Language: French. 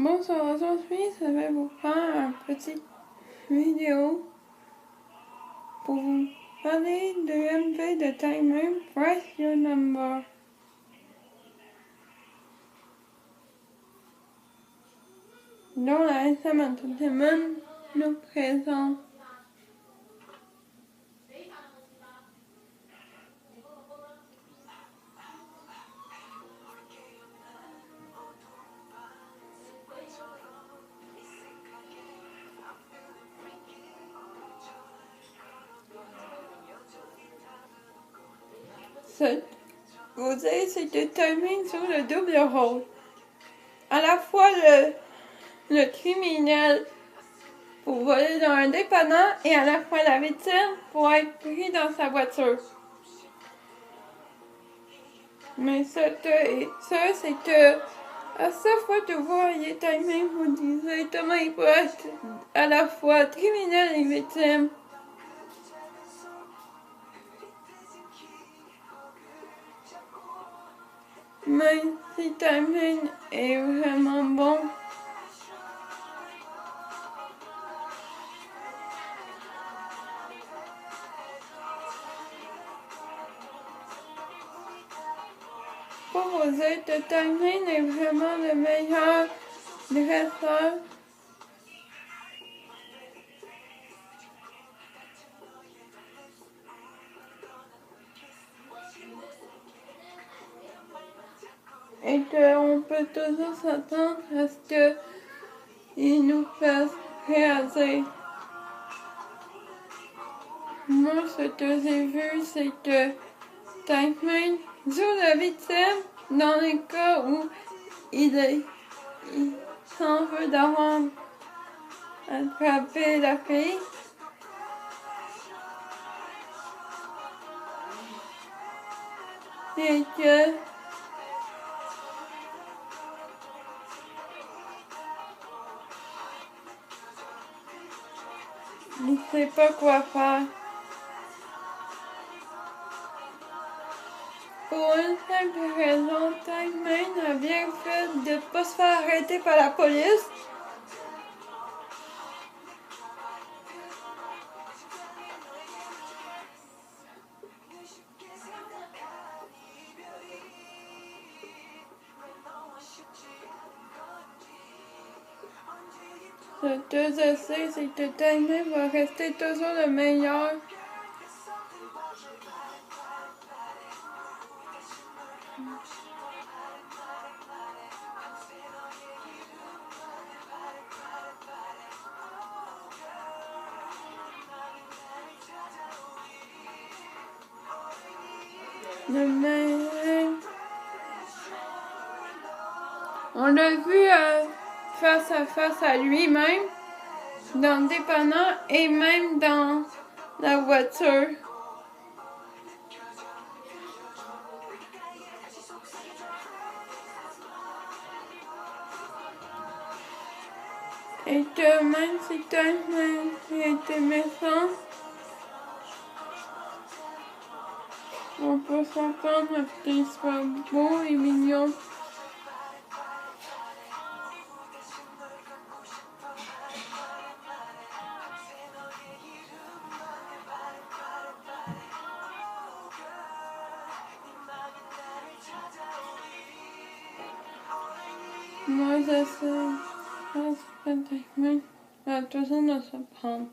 Bonsoir, aujourd'hui je vais vous faire une petite vidéo pour vous parler de l'MV de timer Press Your Number. Dont la SM Entertainment nous présente. Ce posé, c'est de timing sur le double rôle. À la fois le criminel pour voler dans un dépanneur et à la fois la victime pour être pris dans sa voiture. Mais c'est que à chaque fois que vous voyez timing, vous disiez comment il peut être à la fois criminel et victime. Même si timing est vraiment bon. Pour vous dire que timing est vraiment le meilleur dresseur. Et qu'on peut toujours s'attendre à ce qu'il nous fasse réagir. Moi, ce que j'ai vu, c'est que timing joue la victime dans les cas où il s'en veut d'avoir attrapé la fille. Et que il sait pas quoi faire. Pour une simple raison, timing a bien fait de ne pas se faire arrêter par la police. Ce que je sais, c'est que timing va rester toujours le meilleur. Le meilleur. On l'a vu face à lui-même, dans le dépanneur et même dans la voiture. Et que même si timing était méchant, on peut s'entendre à ce qu'il soit beau et mignon. Moi, je sais, timing va toujours nous surprendre.